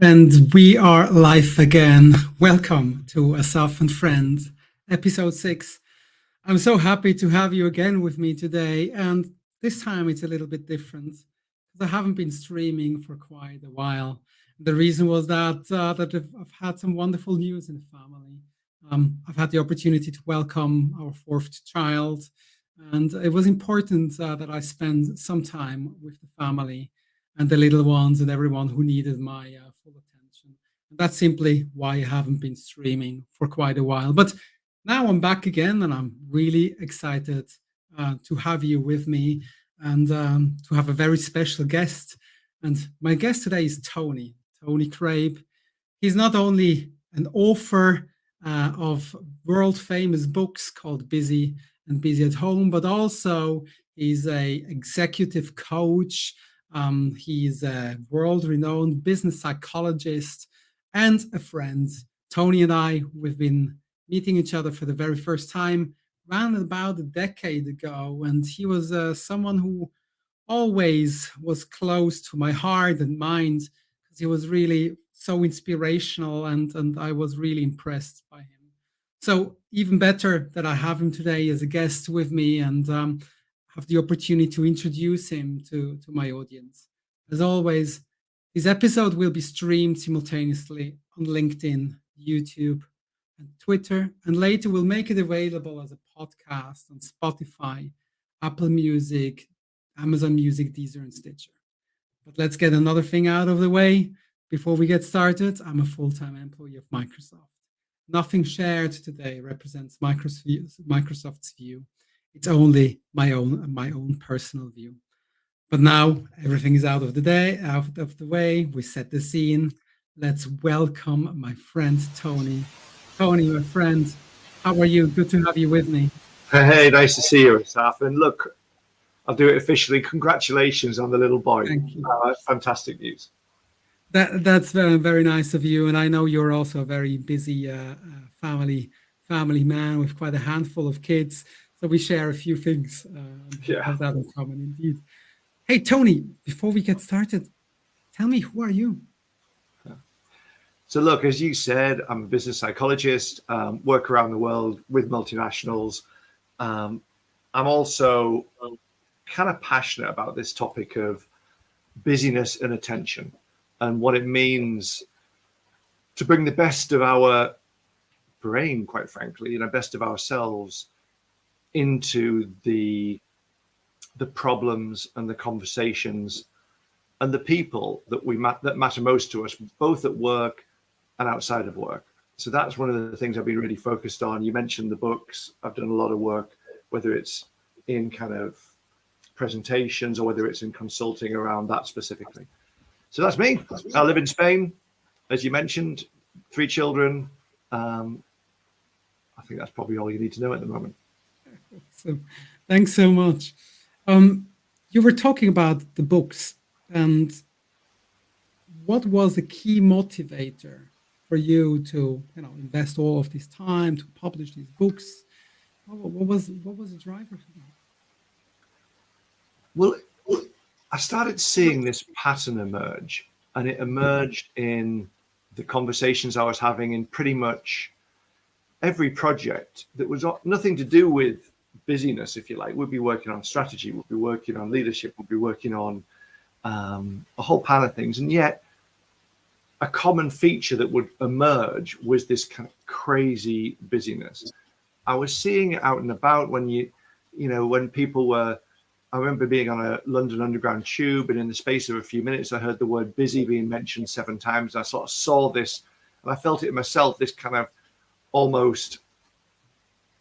And we are live again. Welcome to Asaf and Friends, episode 6. I'm so happy to have you again with me today. And this time it's a little bit different because I haven't been streaming for quite a while. The reason was that I've had some wonderful news in the family. I've had the opportunity to welcome our fourth child, and it was important that I spend some time with the family and the little ones and everyone who needed my full attention. And that's simply why I haven't been streaming for quite a while. But now I'm back again, and I'm really excited to have you with me and to have a very special guest. And my guest today is Tony Crabbe. He's not only an author of world famous books called Busy and Busy at Home, but also he's a executive coach. He's a world-renowned business psychologist and a friend. Tony and I, we've been meeting each other for the very first time around about a decade ago, and he was someone who always was close to my heart and mind because he was really so inspirational, and I was really impressed by him. So even better that I have him today as a guest with me, and have the opportunity to introduce him to my audience. As always, this episode will be streamed simultaneously on LinkedIn, YouTube, and Twitter, and later we'll make it available as a podcast on Spotify, Apple Music, Amazon Music, Deezer, and Stitcher. But let's get another thing out of the way. Before we get started, I'm a full-time employee of Microsoft. Nothing shared today represents Microsoft's view. It's only my own personal view. But now everything is out of the way. We set the scene. Let's welcome my friend Tony. Tony, my friend, how are you? Good to have you with me. Hey, nice to see you, Asaf. And look, I'll do it officially. Congratulations on the little boy. Thank you. Fantastic news. That's very, very nice of you. And I know you're also a very busy family man with quite a handful of kids. So we share a few things have that in common indeed. Hey, Tony, before we get started, tell me, who are you? So look, as you said, I'm a business psychologist, work around the world with multinationals. I'm also kind of passionate about this topic of busyness and attention and what it means to bring the best of our brain, quite frankly, best of ourselves into the problems and the conversations and the people that that matter most to us, both at work and outside of work. So that's one of the things I've been really focused on. You mentioned the books. I've done a lot of work, whether it's in kind of presentations or whether it's in consulting around that specifically. So that's me. I live in Spain, as you mentioned, 3 children. I think that's probably all you need to know at the moment. So, thanks so much. You were talking about the books, and what was the key motivator for you to, invest all of this time to publish these books? What was the driver for that? Well, I started seeing this pattern emerge, and it emerged in the conversations I was having in pretty much every project that was nothing to do with busyness, if you like. We'd be working on strategy, we'd be working on leadership, we'd be working on a whole pile of things. And yet a common feature that would emerge was this kind of crazy busyness. I was seeing it out and about when when people were, I remember being on a London Underground tube, and in the space of a few minutes, I heard the word busy being mentioned 7 times. I sort of saw this, and I felt it in myself, this kind of almost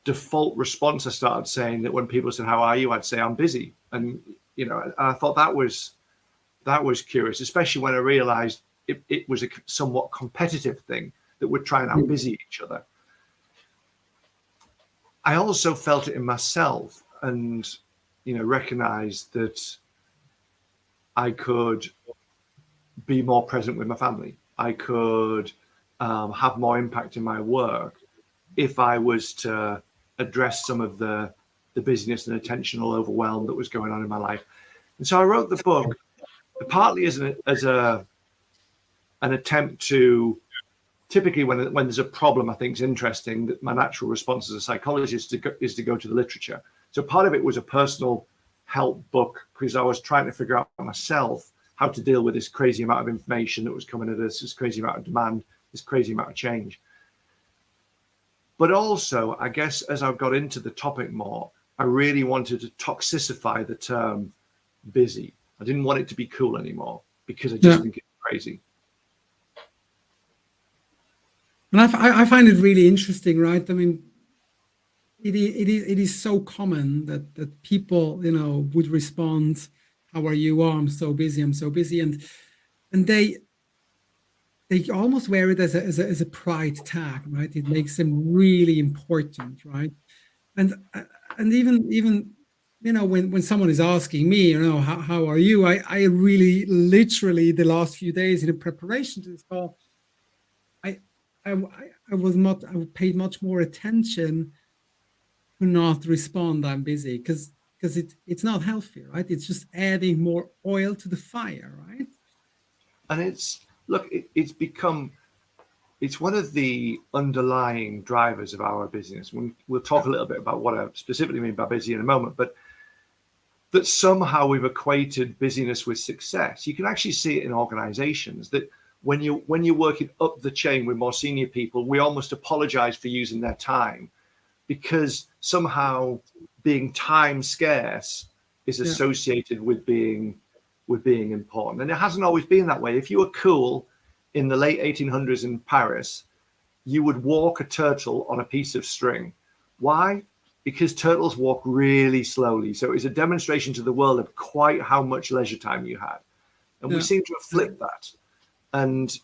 default response I started saying, that when people said, "How are you?" I'd say, "I'm busy." And, and I thought that was curious, especially when I realized it was a somewhat competitive thing that we're trying to out-busy each other. I also felt it in myself, and recognized that I could be more present with my family. I could have more impact in my work if I was to address some of the busyness and attentional overwhelm that was going on in my life. And so I wrote the book partly as an attempt to, typically when there's a problem, I think it's interesting that my natural response as a psychologist is to go to the literature. So part of it was a personal help book, because I was trying to figure out myself how to deal with this crazy amount of information that was coming at us, this crazy amount of demand, this crazy amount of change. But also, I guess, as I got into the topic more, I really wanted to toxicify the term busy. I didn't want it to be cool anymore, because I just think it's crazy. And I find it really interesting, right? I mean, it is so common that people, would respond, "How are you?" "Oh, I'm so busy. I'm so busy," and they almost wear it as a pride tag, right? It makes them really important, right? And even when someone is asking me, how are you? I really literally the last few days in the preparation to this call, I I paid much more attention to not respond, "I'm busy," because it's not healthy, right? It's just adding more oil to the fire, right? And it's one of the underlying drivers of our business. We'll talk a little bit about what I specifically mean by busy in a moment, but that somehow we've equated busyness with success. You can actually see it in organizations that when you're working up the chain with more senior people, we almost apologize for using their time, because somehow being time scarce is associated with being important. And it hasn't always been that way. If you were cool in the late 1800s in Paris, you would walk a turtle on a piece of string. Why? Because turtles walk really slowly. So it was a demonstration to the world of quite how much leisure time you had. And we seem to have flipped that. And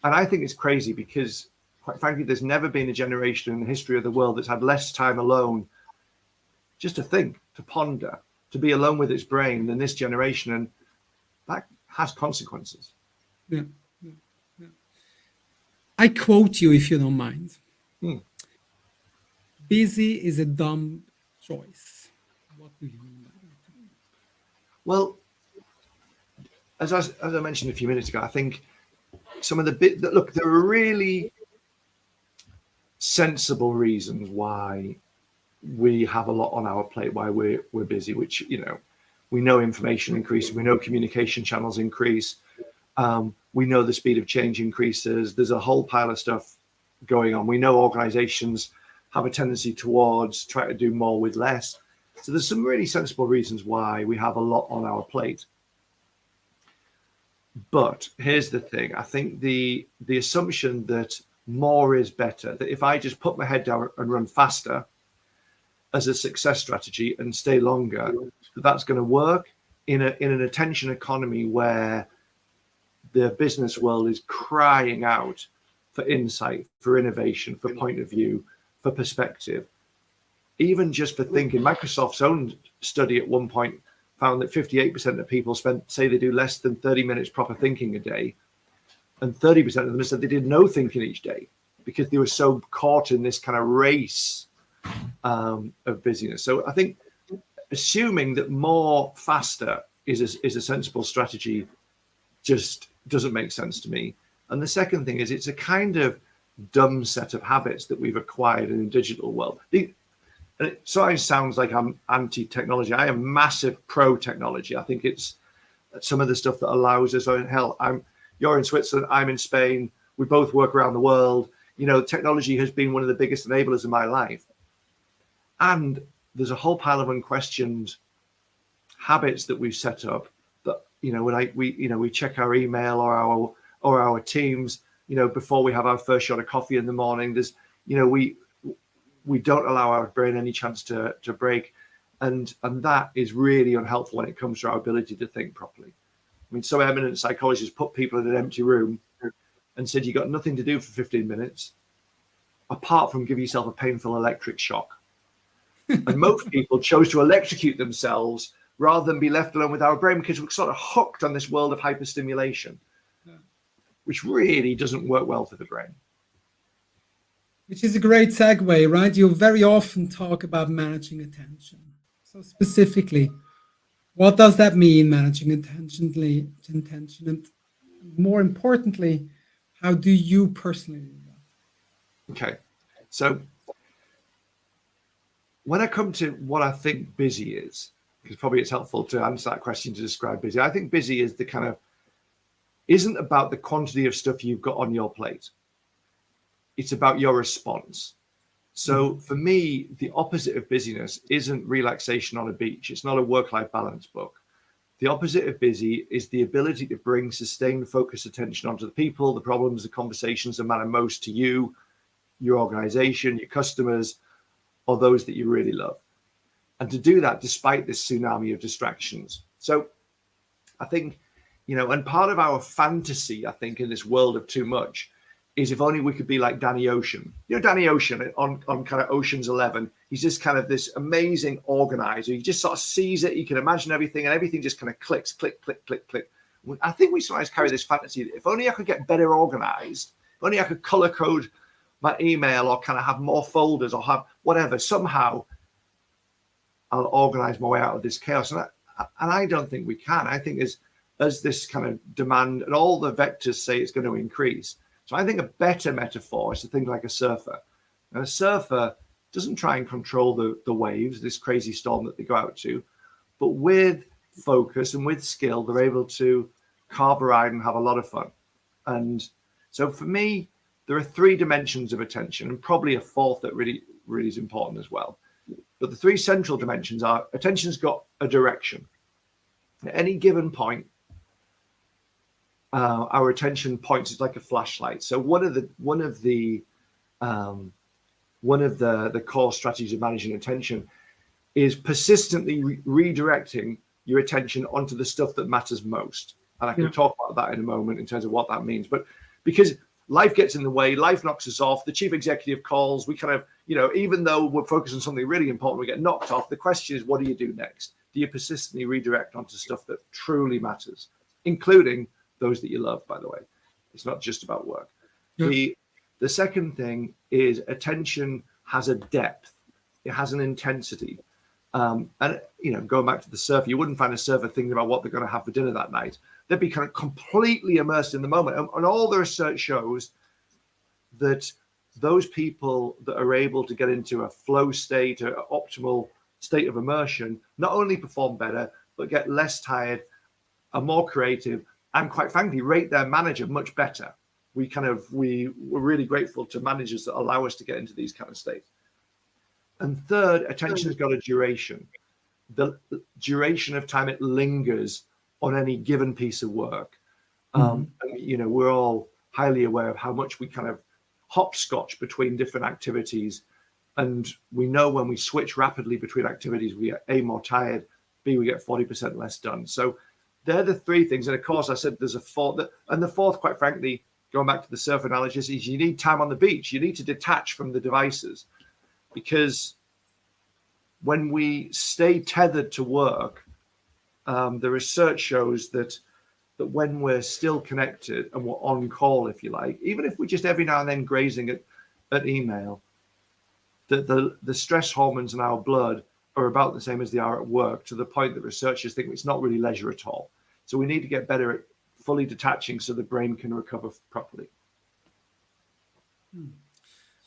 I think it's crazy, because quite frankly, there's never been a generation in the history of the world that's had less time alone just to think, to ponder, to be alone with its brain than this generation. And that has consequences. Yeah. I quote you, if you don't mind. Busy is a dumb choice. What do you mean by that? Well, as I mentioned a few minutes ago, I think some of look, there are really sensible reasons why we have a lot on our plate, why we're busy, which, we know information increases, we know communication channels increase, we know the speed of change increases. There's a whole pile of stuff going on. We know organizations have a tendency towards trying to do more with less. So there's some really sensible reasons why we have a lot on our plate. But here's the thing. I think the assumption that more is better. That if I just put my head down and run faster as a success strategy and stay longer, that's going to work in an attention economy where the business world is crying out for insight, for innovation, for point of view, for perspective. Even just for thinking, Microsoft's own study at one point found that 58% of people say they do less than 30 minutes proper thinking a day, and 30% of them said they did no thinking each day because they were so caught in this kind of race of busyness. So I think assuming that more faster is a sensible strategy just doesn't make sense to me. And the second thing is it's a kind of dumb set of habits that we've acquired in the digital world. And it sometimes sounds like I'm anti-technology. I am massive pro-technology. I think it's some of the stuff that allows us. Hell, you're in Switzerland, I'm in Spain. We both work around the world. You know, technology has been one of the biggest enablers of my life. And there's a whole pile of unquestioned habits that we've set up that, you know, when we check our email or our Teams, you know, before we have our first shot of coffee in the morning. There's, you know, we don't allow our brain any chance to break, and that is really unhelpful when it comes to our ability to think properly. I mean, some eminent psychologists put people in an empty room and said you got nothing to do for 15 minutes apart from give yourself a painful electric shock. And most people chose to electrocute themselves rather than be left alone with our brain because we're sort of hooked on this world of hyperstimulation, which really doesn't work well for the brain. Which is a great segue, right? You very often talk about managing attention. So specifically, what does that mean, managing attention? And more importantly, how do you personally do that? Okay, so when I come to what I think busy is, because probably it's helpful to answer that question to describe busy. I think busy is the kind of, isn't about the quantity of stuff you've got on your plate. It's about your response. So for me, the opposite of busyness isn't relaxation on a beach. It's not a work-life balance book. The opposite of busy is the ability to bring sustained focused attention onto the people, the problems, the conversations that matter most to you, your organization, your customers, or those that you really love. And to do that despite this tsunami of distractions. So I think, you know, and part of our fantasy, I think, in this world of too much is if only we could be like Danny Ocean. You know, Danny Ocean on kind of Ocean's 11, he's just kind of this amazing organizer. He just sort of sees it. He can imagine everything and everything just kind of clicks, click, click, click, click. I think we sometimes carry this fantasy that if only I could get better organized, if only I could color code my email or kind of have more folders or have whatever, somehow I'll organize my way out of this chaos. And I don't think we can. I think as this kind of demand and all the vectors say it's going to increase. So I think a better metaphor is to think like a surfer. And a surfer doesn't try and control the waves, this crazy storm that they go out to, but with focus and with skill, they're able to carve a ride and have a lot of fun. And so for me, there are three dimensions of attention and probably a fourth that really, really is important as well. But the three central dimensions are attention's got a direction. At any given point, our attention points is like a flashlight. So one of the core strategies of managing attention is persistently redirecting your attention onto the stuff that matters most. And I can talk about that in a moment in terms of what that means. But because life gets in the way, life knocks us off, the chief executive calls, we kind of, you know, even though we're focused on something really important, we get knocked off. The question is, what do you do next? Do you persistently redirect onto stuff that truly matters, including those that you love, by the way? It's not just about work. Yeah. The second thing is attention has a depth. It has an intensity. And, you know, going back to the surfer, you wouldn't find a surfer thinking about what they're going to have for dinner that night. They'd be kind of completely immersed in the moment. And all the research shows that those people that are able to get into a flow state, an optimal state of immersion, not only perform better, but get less tired, are more creative, and quite frankly, rate their manager much better. We're really grateful to managers that allow us to get into these kind of states. And third, attention has got a duration. The duration of time it lingers on any given piece of work. And, you know, we're all highly aware of how much we kind of hopscotch between different activities. And we know when we switch rapidly between activities, we get A, more tired, B, we get 40% less done. So they're the three things. And of course, I said there's a fourth. And the fourth, quite frankly, going back to the surf analogy, is you need time on the beach. You need to detach from the devices, because when we stay tethered to work, the research shows that when we're still connected and we're on call, if you like, even if we're just every now and then grazing at email, the stress hormones in our blood are about the same as they are at work, to the point that researchers think it's not really leisure at all. So we need to get better at fully detaching so the brain can recover properly.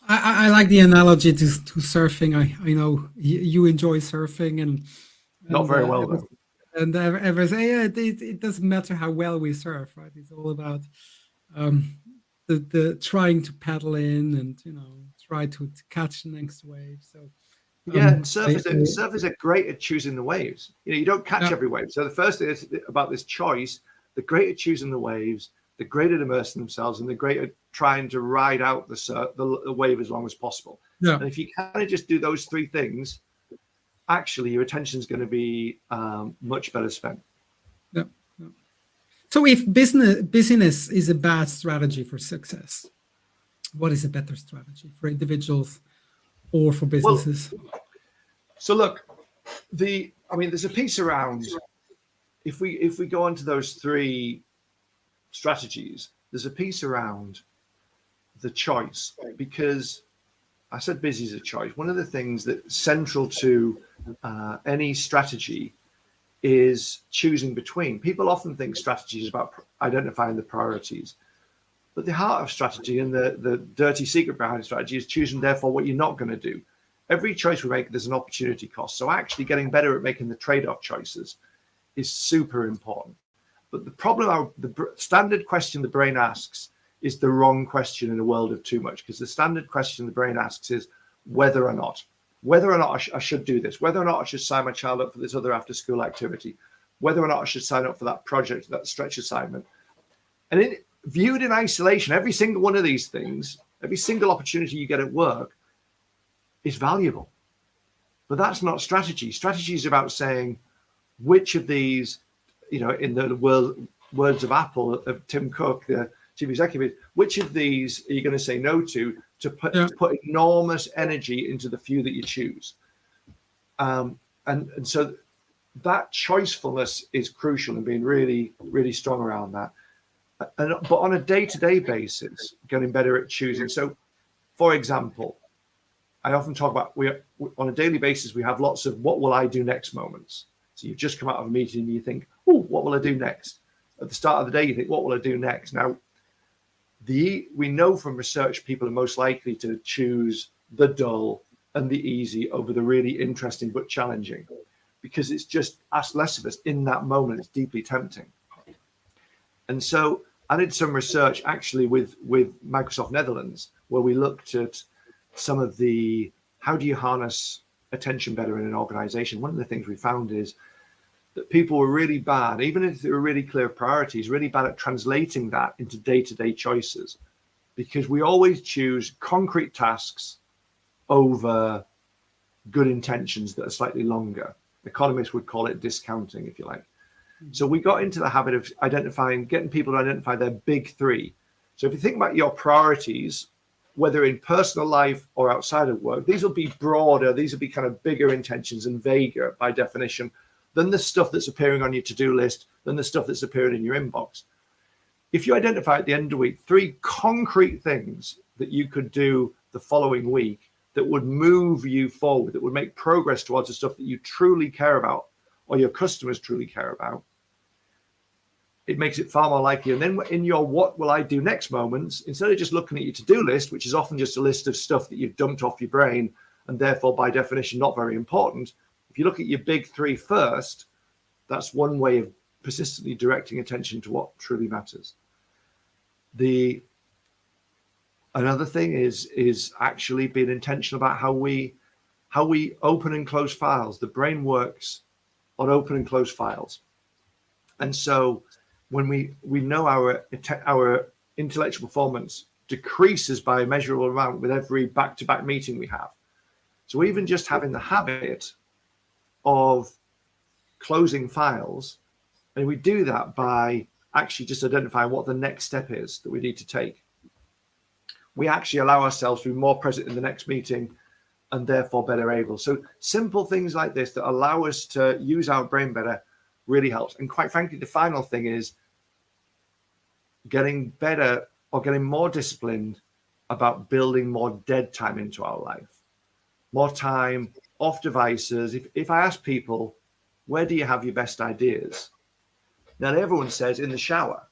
I like the analogy to surfing. I know you enjoy surfing, and Not very well, though. And ever say, yeah, it doesn't matter how well we surf, right? It's all about the trying to paddle in and try to catch the next wave. So yeah, surfers are great at choosing the waves. You don't catch every wave. So the first thing is about this choice: they're great at choosing the waves, they're great at immersing themselves, and they're great at trying to ride out the wave as long as possible. Yeah. And if you kind of just do those three things, actually your attention is going to be much better spent. Yeah. So if busyness is a bad strategy for success, what is a better strategy for individuals or for businesses? Well, so look, there's a piece around, if we go into those three strategies, there's a piece around the choice, because I said busy is a choice. One of the things that's central to any strategy is choosing between. People often think strategy is about identifying the priorities, but the heart of strategy and the dirty secret behind strategy is choosing, therefore, what you're not going to do. Every choice we make, there's an opportunity cost. So actually getting better at making the trade-off choices is super important. But the problem, the standard question the brain asks is the wrong question in a world of too much, because the standard question the brain asks is whether or not I should do this, whether or not I should sign my child up for this other after school activity, whether or not I should sign up for that project, that stretch assignment. And viewed in isolation, every single one of these things, every single opportunity you get at work is valuable. But that's not strategy. Strategy is about saying which of these, in the words of Apple, of Tim Cook, the chief executive, which of these are you going to say no to put enormous energy into the few that you choose? And so that choicefulness is crucial, and being really, really strong around that. But on a day-to-day basis, getting better at choosing. So, for example, I often talk about on a daily basis, we have lots of what will I do next moments. So you've just come out of a meeting and you think, oh, what will I do next? At the start of the day, you think, what will I do next? Now, we know from research people are most likely to choose the dull and the easy over the really interesting but challenging, because it's just asks less of us in that moment. It's deeply tempting. And so I did some research actually with Microsoft Netherlands, where we looked at some of how do you harness attention better in an organization. One of the things we found is that people were really bad, even if they were really clear priorities, really bad at translating that into day-to-day choices, because we always choose concrete tasks over good intentions that are slightly longer. Economists would call it discounting, if you like. So we got into the habit of getting people to identify their big three. So if you think about your priorities, whether in personal life or outside of work, these will be broader, these will be kind of bigger intentions and vaguer by definition than the stuff that's appearing on your to-do list, than the stuff that's appearing in your inbox. If you identify at the end of the week 3 concrete things that you could do the following week that would move you forward, that would make progress towards the stuff that you truly care about or your customers truly care about, it makes it far more likely. And then in your what will I do next moments, instead of just looking at your to-do list, which is often just a list of stuff that you've dumped off your brain and therefore by definition not very important, if you look at your big 3 first, that's one way of persistently directing attention to what truly matters. Another thing is actually being intentional about how we open and close files. The brain works on open and close files. And so when we know our intellectual performance decreases by a measurable amount with every back-to-back meeting we have. So even just having the habit of closing files, and we do that by actually just identifying what the next step is that we need to take. We actually allow ourselves to be more present in the next meeting and therefore better able. So simple things like this that allow us to use our brain better really helps. And quite frankly, the final thing is getting better or getting more disciplined about building more dead time into our life. More time off devices. If I ask people, where do you have your best ideas? Now, everyone says in the shower,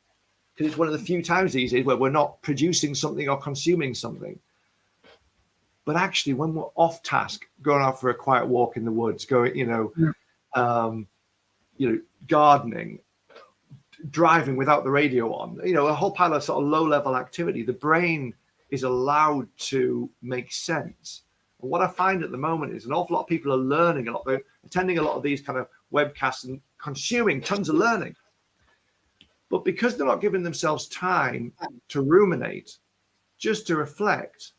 because it's one of the few times these days where we're not producing something or consuming something. But actually, when we're off task, going out for a quiet walk in the woods, gardening, driving without the radio on, a whole pile of sort of low-level activity, the brain is allowed to make sense. And what I find at the moment is an awful lot of people are learning a lot. They're attending a lot of these kind of webcasts and consuming tons of learning. But because they're not giving themselves time to ruminate, just to reflect,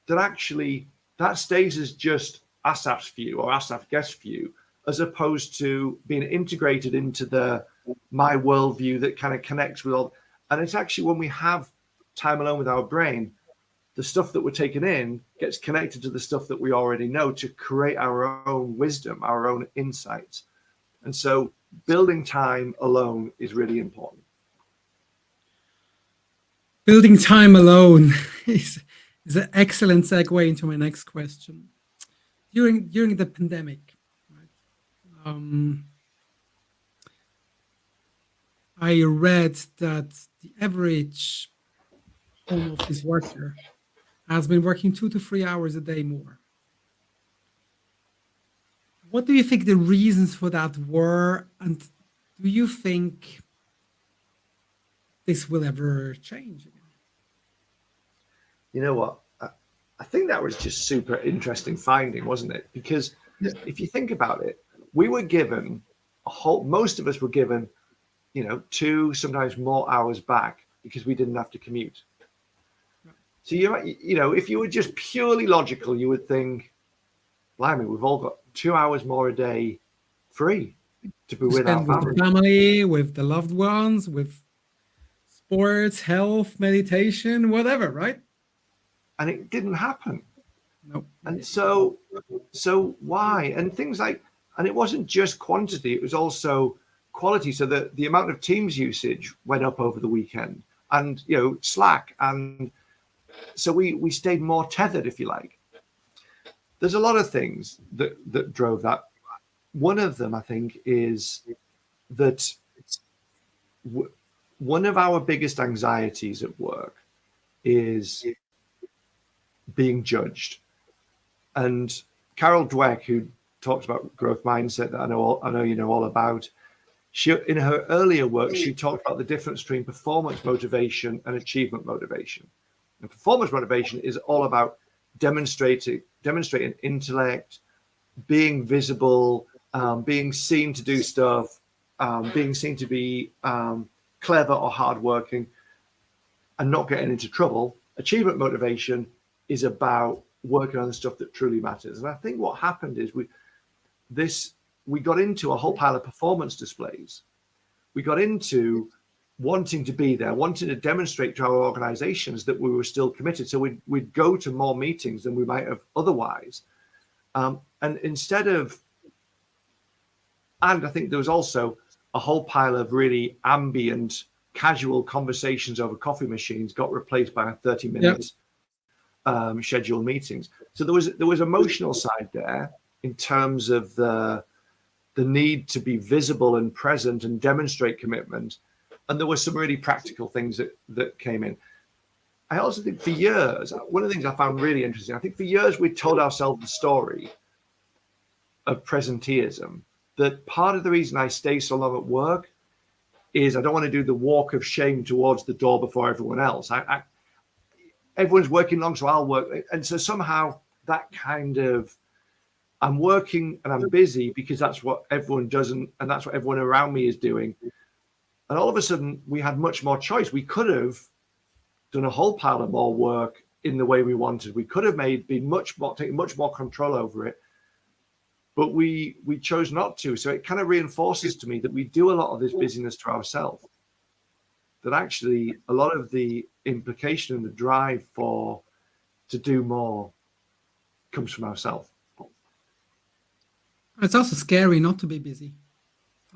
that actually that stays as just Asaf's view or Asaf guest's view, as opposed to being integrated into my worldview that kind of connects with all. And it's actually when we have time alone with our brain, the stuff that we're taking in gets connected to the stuff that we already know to create our own wisdom, our own insights. And so building time alone is really important. Building time alone is an excellent segue into my next question. During the pandemic, right, I read that the average home office worker has been working 2 to 3 hours a day more. What do you think the reasons for that were, and do you think this will ever change again? You know what? I think that was just super interesting finding, wasn't it? Because if you think about it, we were given most of us were given, 2, sometimes more hours back because we didn't have to commute. So if you were just purely logical, you would think, blimey, we've all got 2 hours more a day free to be with our family. With the family, with the loved ones, with sports, health, meditation, whatever, right? And it didn't happen. No. And so why? And things like, and it wasn't just quantity, it was also quality. So the amount of Teams usage went up over the weekend, and Slack, and so we stayed more tethered, if you like. There's a lot of things that drove that. One of them, I think, is that one of our biggest anxieties at work is being judged. And Carol Dweck, who talks about growth mindset, that I know you know all about, in her earlier work, she talked about the difference between performance motivation and achievement motivation. And performance motivation is all about demonstrating intellect, being visible, being seen to do stuff, being seen to be clever or hardworking, and not getting into trouble. Achievement motivation is about working on the stuff that truly matters. And I think what happened is we got into a whole pile of performance displays. We got into wanting to be there, wanting to demonstrate to our organizations that we were still committed. So we'd go to more meetings than we might have otherwise. And I think there was also a whole pile of really ambient, casual conversations over coffee machines got replaced by 30 minutes scheduled meetings. So there was emotional side there in terms of the need to be visible and present and demonstrate commitment. And there were some really practical things that came in. I also think for years, one of the things I found really interesting, I think for years we told ourselves the story of presenteeism, that part of the reason I stay so long at work is I don't want to do the walk of shame towards the door before everyone else. Everyone's working long, so I'll work. And so somehow that kind of, I'm working and I'm busy because that's what everyone does, and that's what everyone around me is doing. And all of a sudden we had much more choice. We could have done a whole pile of more work in the way we wanted. We could have taken much more control over it, but we chose not to. So it kind of reinforces to me that we do a lot of this busyness to ourselves. That actually a lot of the implication and the drive to do more comes from ourselves. It's also scary not to be busy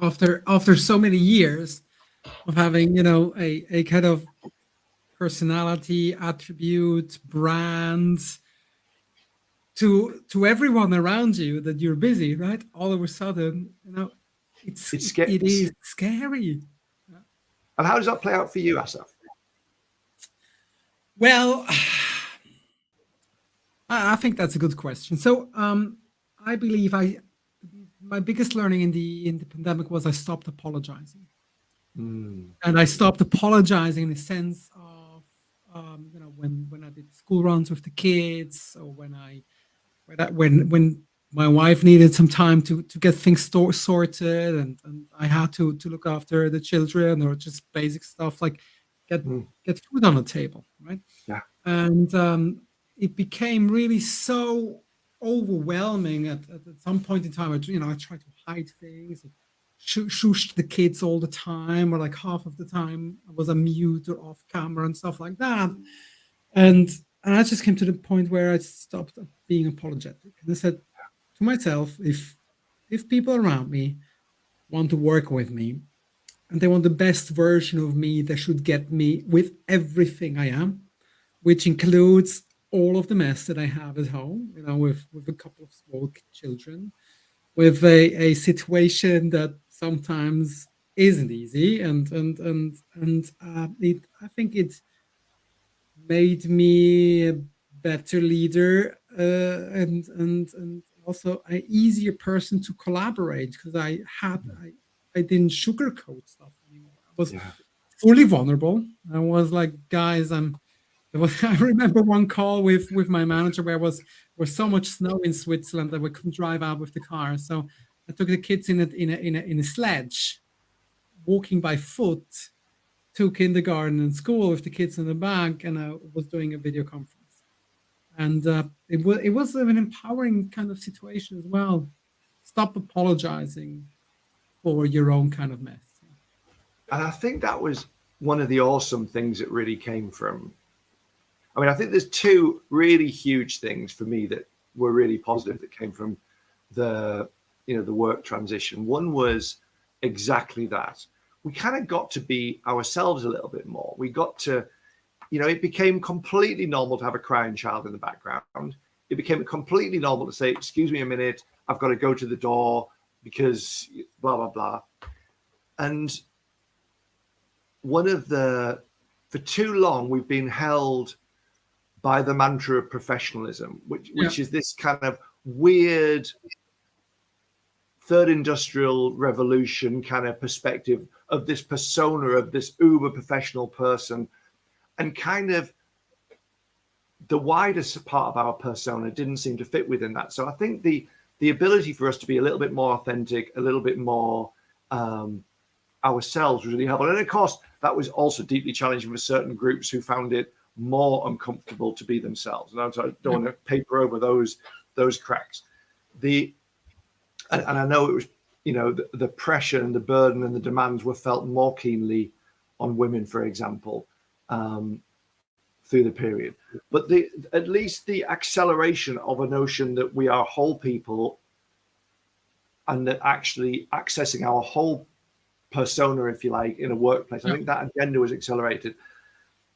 after so many years of having, a kind of personality, attribute, brand to everyone around you that you're busy, right? All of a sudden, it is scary. And how does that play out for you, Asaf? Well, I think that's a good question. So, I believe my biggest learning in the pandemic was I stopped apologizing, and I stopped apologizing in the sense of, when I did school runs with the kids, or when my wife needed some time to get things sorted, and I had to look after the children, or just basic stuff like get food on the table, right? Yeah. And it became really so overwhelming at some point in time. I tried to hide things, shushed the kids all the time, or like half of the time I was on mute or off camera and stuff like that. And I just came to the point where I stopped being apologetic, and I said to myself, if people around me want to work with me and they want the best version of me, they should get me with everything I am, which includes all of the mess that I have at home, with a couple of small children, with a situation that sometimes isn't easy, I think it made me a better leader, and also an easier person to collaborate, because I didn't sugarcoat stuff anymore. I was fully vulnerable. I was like, guys, I remember one call with my manager where was so much snow in Switzerland that we couldn't drive out with the car. So I took the kids in a sledge, walking by foot to kindergarten and school with the kids in the back, and I was doing a video conference. And it was an empowering kind of situation as well. Stop apologizing for your own kind of mess. And I think that was one of the awesome things that really came from. I mean, I think there's two really huge things for me that were really positive that came from the work transition. One was exactly that. We kind of got to be ourselves a little bit more. We got to, it became completely normal to have a crying child in the background. It became completely normal to say, excuse me a minute, I've got to go to the door because blah, blah, blah. And for too long, we've been held by the mantra of professionalism, which is this kind of weird third industrial revolution kind of perspective of this persona of this uber professional person, and kind of the widest part of our persona didn't seem to fit within that. So I think the ability for us to be a little bit more authentic, a little bit more ourselves was really helpful. And of course, that was also deeply challenging for certain groups who found it more uncomfortable to be themselves. And I don't want to paper over those cracks. And I know it was, the pressure and the burden and the demands were felt more keenly on women, for example, through the period. But at least the acceleration of a notion that we are whole people, and that actually accessing our whole persona, if you like, in a workplace, I think that agenda was accelerated.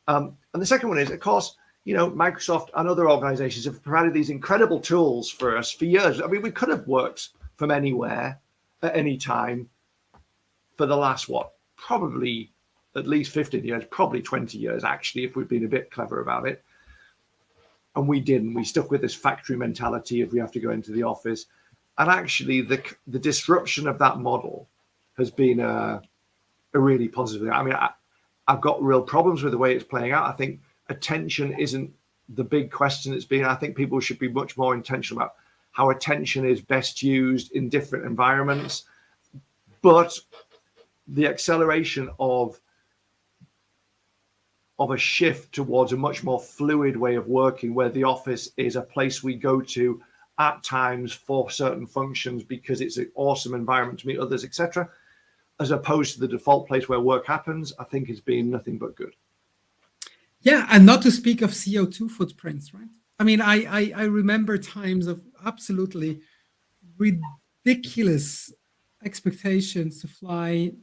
And the second one is, of course, Microsoft and other organizations have provided these incredible tools for us for years. I mean, we could have worked from anywhere at any time for the last, probably at least 15 years, probably 20 years, actually, if we'd been a bit clever about it. And we didn't. We stuck with this factory mentality of we have to go into the office. And actually, the disruption of that model has been a really positive thing. I mean, I've got real problems with the way it's playing out. I think attention isn't the big question it's been. I think people should be much more intentional about how attention is best used in different environments. But the acceleration of of a shift towards a much more fluid way of working, where the office is a place we go to at times for certain functions because it's an awesome environment to meet others, etc., as opposed to the default place where work happens, I think has been nothing but good. Yeah, and not to speak of CO2 footprints, right? I mean, I remember times of absolutely ridiculous expectations to fly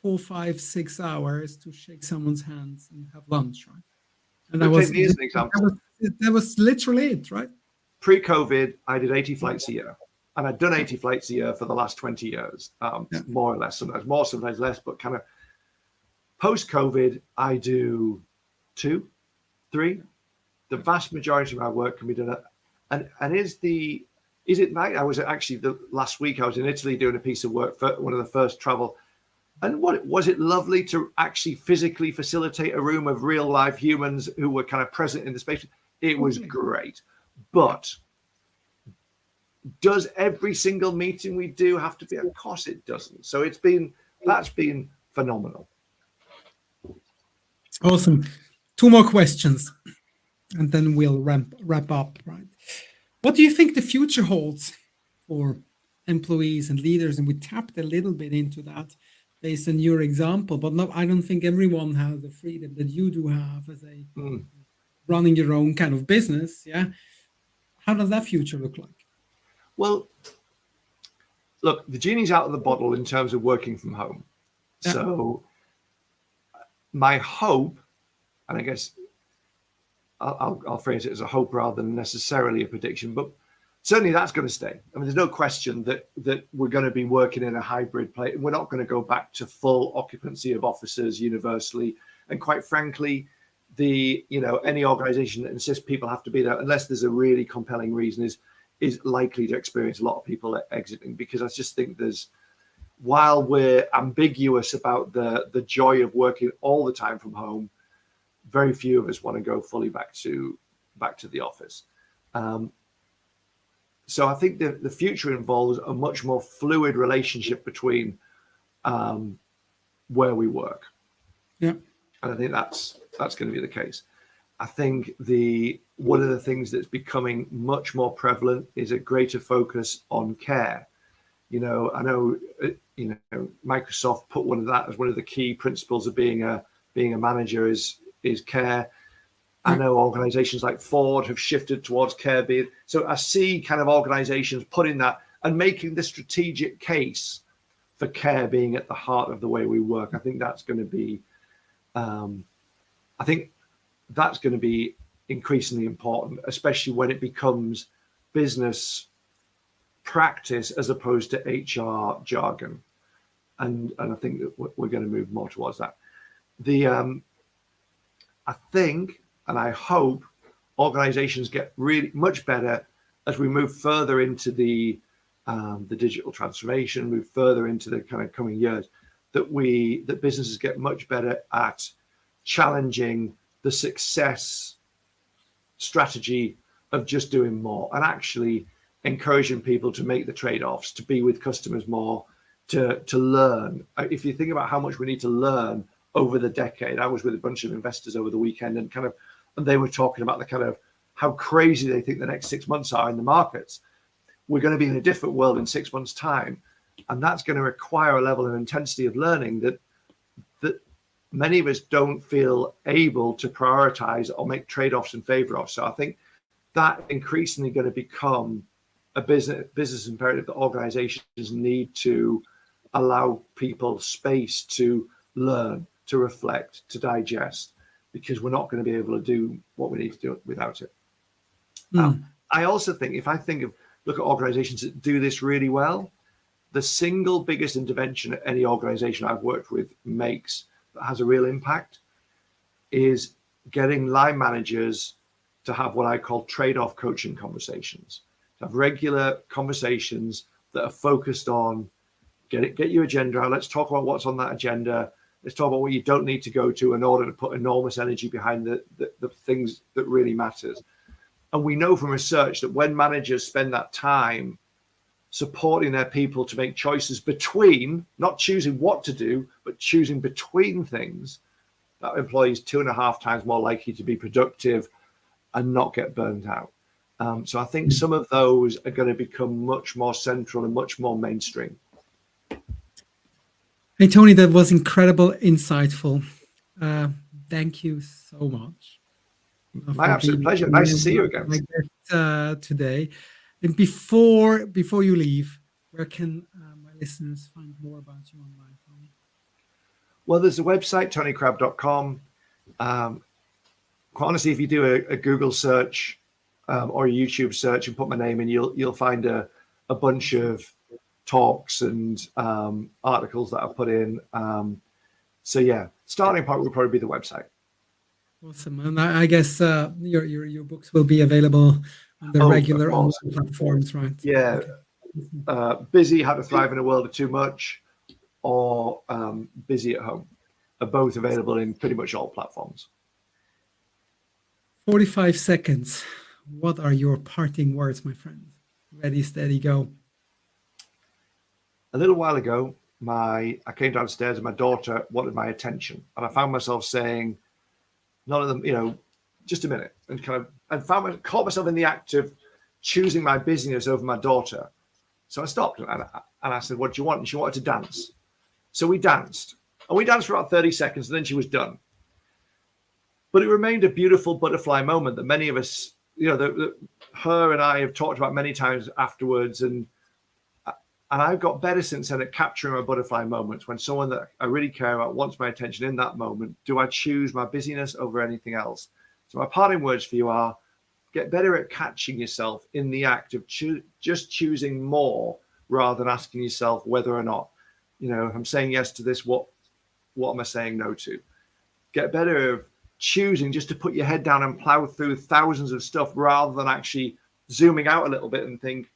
4, 5, 6 hours to shake someone's hands and have lunch, right? And Take me as an example. That was literally it, right? Pre-COVID, I did 80 flights a year, and I'd done 80 flights a year for the last 20 years, more or less, sometimes more, sometimes less, but kind of post-COVID, I do 2, 3. The vast majority of my work can be done at, and is it night? I was actually last week I was in Italy doing a piece of work for one of the first travel. And what was it lovely to actually physically facilitate a room of real live humans who were kind of present in the space? It was great. But does every single meeting we do have to be? Of course it doesn't. So that's been phenomenal. Awesome. 2 more questions, and then we'll wrap up, right? What do you think the future holds for employees and leaders? And we tapped a little bit into that based on your example, but no, I don't think everyone has the freedom that you do have as a running your own kind of business. Yeah. How does that future look like? Well, look, the genie's out of the bottle in terms of working from home. Yeah. So my hope, and I guess I'll phrase it as a hope rather than necessarily a prediction, but certainly that's going to stay. I mean, there's no question that we're going to be working in a hybrid place. We're not going to go back to full occupancy of offices universally. And quite frankly, any organization that insists people have to be there, unless there's a really compelling reason, is likely to experience a lot of people exiting, because I just think while we're ambiguous about the joy of working all the time from home, very few of us want to go fully back to the office. So I think the future involves a much more fluid relationship between where we work. Yeah. And I think that's going to be the case. I think one of the things that's becoming much more prevalent is a greater focus on care. I know Microsoft put that as one of the key principles of being a manager is care. I know organizations like Ford have shifted towards care. So I see kind of organizations putting that and making the strategic case for care being at the heart of the way we work. I think that's going to be increasingly important, especially when it becomes business practice as opposed to HR jargon. And I think that we're going to move more towards that. I think, and I hope, organizations get really much better as we move further into the digital transformation, move further into the kind of coming years, that businesses get much better at challenging the success strategy of just doing more and actually encouraging people to make the trade-offs, to be with customers more, to learn. If you think about how much we need to learn over the decade, I was with a bunch of investors over the weekend and they were talking about the kind of how crazy they think the next 6 months are in the markets. We're going to be in a different world in 6 months' time, and that's going to require a level of intensity of learning that many of us don't feel able to prioritize or make trade-offs in favor of. So I think that increasingly going to become a business imperative that organizations need to allow people space to learn, to reflect, to digest, because we're not going to be able to do what we need to do without it. I also think, look at organizations that do this really well, the single biggest intervention that any organization I've worked with makes that has a real impact is getting line managers to have what I call trade-off coaching conversations, to have regular conversations that are focused on get your agenda out. Let's talk about what's on that agenda. Let's talk about what you don't need to go to in order to put enormous energy behind the things that really matters. And we know from research that when managers spend that time supporting their people to make choices between, not choosing what to do, but choosing between things, that employee is 2.5 times more likely to be productive and not get burnt out. So I think some of those are going to become much more central and much more mainstream. Hey, Tony, that was incredible, insightful. Thank you so much. My absolute pleasure. Nice to see you again. Today. And before you leave, where can my listeners find more about you online, Tony? Well, there's a website, tonycrabbe.com. Quite honestly, if you do a Google search or a YouTube search and put my name in, you'll find a bunch of talks and articles that I've put in. So yeah, starting point would probably be the website. Awesome, and I guess your books will be available on the regular online platforms, right? Yeah, okay. Busy, How to Thrive in a World of Too Much, or Busy at Home, are both available in pretty much all platforms. 45 seconds. What are your parting words, my friend? Ready, steady, go. A little while ago, I came downstairs and my daughter wanted my attention, and I found myself saying, none of them, just a minute, and caught myself in the act of choosing my busyness over my daughter. So I stopped and I said, "What do you want?" And she wanted to dance. So we danced, and we danced for about 30 seconds, and then she was done. But it remained a beautiful butterfly moment that many of us, her and I have talked about many times afterwards, and I've got better since then at capturing my butterfly moments. When someone that I really care about wants my attention in that moment, do I choose my busyness over anything else? So my parting words for you are, get better at catching yourself in the act of just choosing more rather than asking yourself whether or not, I'm saying yes to this, what am I saying no to? Get better at choosing just to put your head down and plow through thousands of stuff rather than actually zooming out a little bit and think,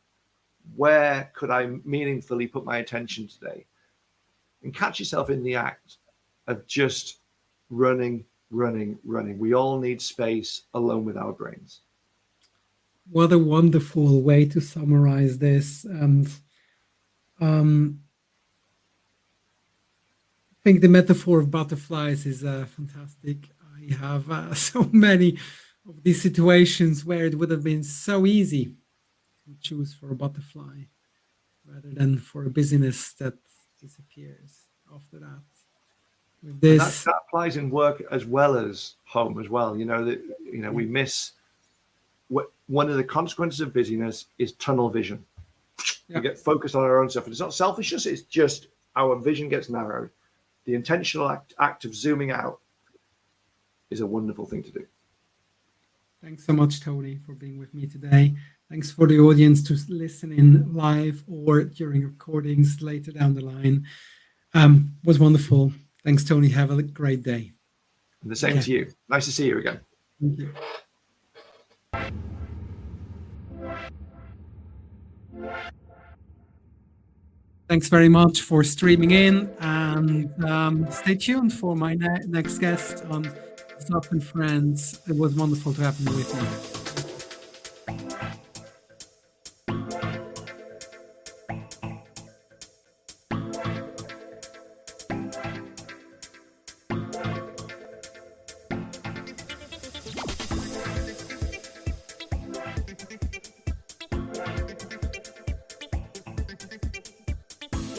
where could I meaningfully put my attention today? And catch yourself in the act of just running. We all need space alone with our brains. What a wonderful way to summarize this. And I think the metaphor of butterflies is fantastic. I have so many of these situations where it would have been so easy to choose for a butterfly rather than for a busyness that disappears after that. With this, that applies in work as well as home as well. We miss one of the consequences of busyness is tunnel vision. We get focused on our own stuff, and it's not selfishness; it's just our vision gets narrowed. The intentional act of zooming out is a wonderful thing to do. Thanks so much, Tony, for being with me today. Thanks for the audience to listen in live or during recordings later down the line. Was wonderful. Thanks, Tony. Have a great day. And the same to you. Nice to see you again. Thank you. Thanks very much for streaming in, and stay tuned for my next guest on Asaf and Friends. It was wonderful to have you with me.